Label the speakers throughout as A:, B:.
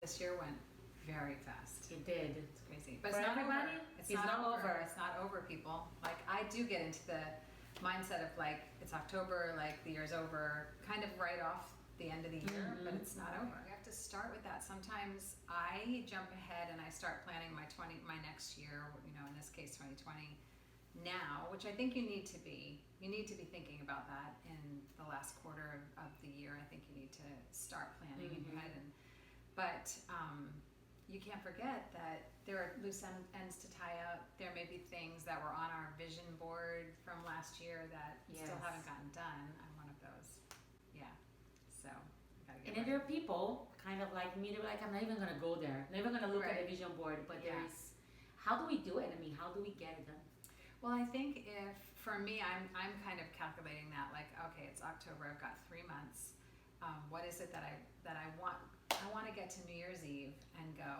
A: This year went very fast.
B: It did.
A: It's crazy. But
B: For
A: it's not
B: everybody,
A: over.
B: it's not over.
A: It's not over, people. Like, I do get into the mindset of like, it's October, like the year's over, kind of right off the end of the year, but it's not over. You have to start with that. Sometimes I jump ahead and I start planning my next year, you know, in this case 2020 now, which I think you need to be. You need to be thinking about that in the last quarter of the year. I think you need to start planning in your head. But you can't forget that there are loose ends to tie up. There may be things that were on our vision board from last year that still haven't gotten done. I'm one of those. Yeah. So, gotta get
B: and then there are people kind of like me, they're like, I'm not even going to go there. I'm not even going to look at the vision board. But there's, how do we do it? I mean, how do we get it done?
A: Well, I think for me, I'm kind of calculating that like, okay, it's October, I've got 3 months. What is it that I want? I want to get to New Year's Eve and go,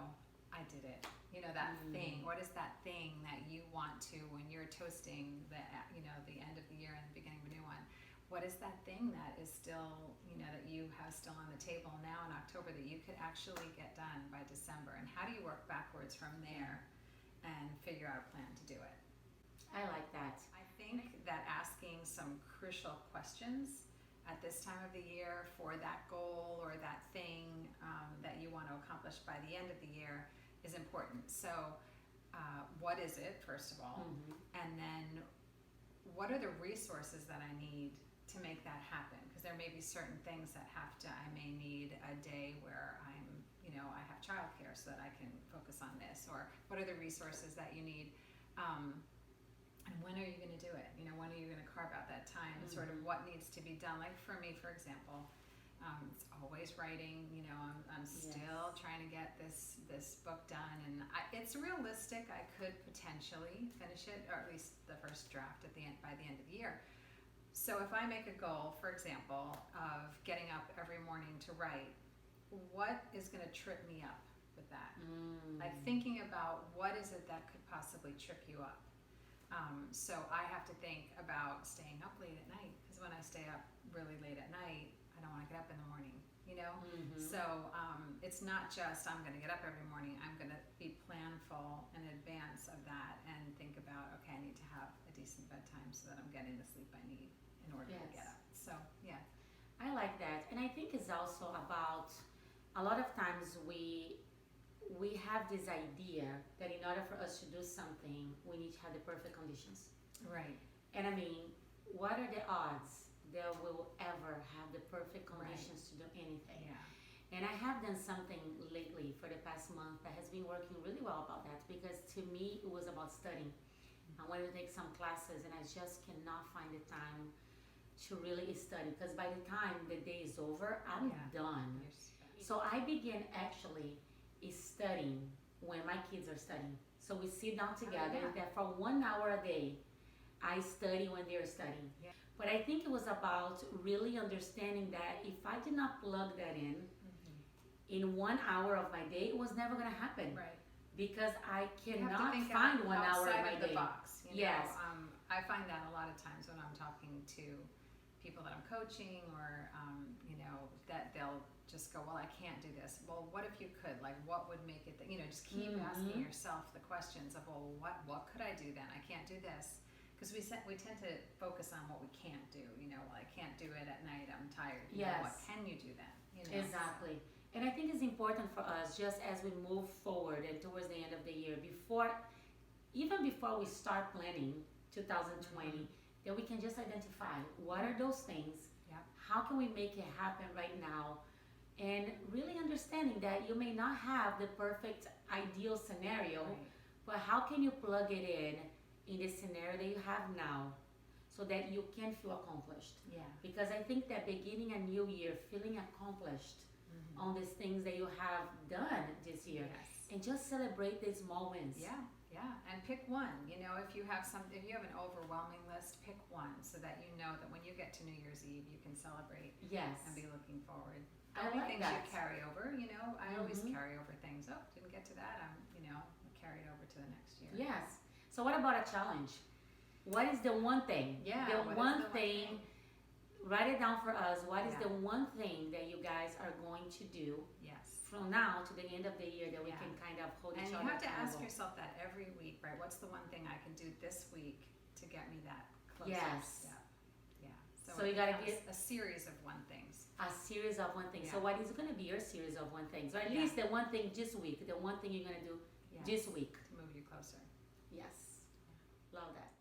A: I did it. You know, that thing. What is that thing that you want to, when you're toasting the end of the year and the beginning of a new one? What is that thing that is still, that you have still on the table now in October that you could actually get done by December? And how do you work backwards from there and figure out a plan to do it?
B: I like that.
A: I think that asking some crucial questions at this time of the year for that goal or that thing that you want to accomplish by the end of the year is important. So what is it, first of all? And then what are the resources that I need to make that happen? Because there may be certain things that I may need a day where I have childcare so that I can focus on this. Or what are the resources that you need? And when are you going to do it? When are you going to carve out that time? And sort of what needs to be done. Like for me, for example, it's always writing. I'm still trying to get this book done, and it's realistic. I could potentially finish it, or at least the first draft by the end of the year. So if I make a goal, for example, of getting up every morning to write, what is going to trip me up with that? Like thinking about what is it that could possibly trip you up. So I have to think about staying up late at night, because when I stay up really late at night, I don't want to get up in the morning, So it's not just I'm going to get up every morning. I'm going to be planful in advance of that and think about, okay, I need to have a decent bedtime so that I'm getting the sleep I need in order to get up. So, yeah.
B: I like that. And I think it's also about, a lot of times we have this idea that in order for us to do something, we need to have the perfect conditions.
A: Right.
B: And I mean, what are the odds that we'll ever have the perfect conditions to do anything?
A: Yeah.
B: And I have done something lately for the past month that has been working really well about that, because to me, it was about studying. I wanted to take some classes and I just cannot find the time to really study, because by the time the day is over, I'm done. So I began actually studying when my kids are studying. So we sit down together that for 1 hour a day, I study when they're studying. Yeah. But I think it was about really understanding that if I did not plug that in 1 hour of my day, it was never going to happen.
A: Right.
B: Because I cannot find 1 hour of my day.
A: The box.
B: Yes.
A: I find that a lot of times when I'm talking to people that I'm coaching, or that they'll just go, well, I can't do this. Well, what if you could? Like, what would make it that, just keep asking yourself the questions of, well, what could I do then? I can't do this. Because we tend to focus on what we can't do. Well, I can't do it at night, I'm tired. What can you do then?
B: Exactly. And I think it's important for us, just as we move forward and towards the end of the year, even before we start planning 2020, that we can just identify what are those things, how can we make it happen right now, and really understanding that you may not have the perfect ideal scenario, but how can you plug it in the scenario that you have now so that you can feel accomplished. Because I think that beginning a new year feeling accomplished on these things that you have done this year, and just celebrate the small wins.
A: And pick one. If you have an overwhelming list, pick one so that you know that when you get to New Year's Eve, you can celebrate and be looking forward.
B: I like
A: things
B: that.
A: You carry over. I always carry over things. Oh, didn't get to that. I'm carry it over to the next year.
B: Yes. So what about a challenge? What is the one thing? The one thing. Write it down for us. What is the one thing that you guys are going to do from now to the end of the year that we
A: Yeah.
B: can kind of hold
A: And
B: each
A: you
B: other
A: have to ask
B: accountable.
A: yourself that every week, right? What's the one thing I can do this week to get me that closer
B: Yes.
A: step? Yeah.
B: So
A: it
B: you gotta
A: becomes
B: get
A: a series of one things.
B: a series of one thing. So
A: Yeah.
B: what is going to be your series of one things? Or at
A: Yeah.
B: least the one thing this week, the one thing you're going to do
A: Yes.
B: this week.
A: To move you closer.
B: Yes. Love that.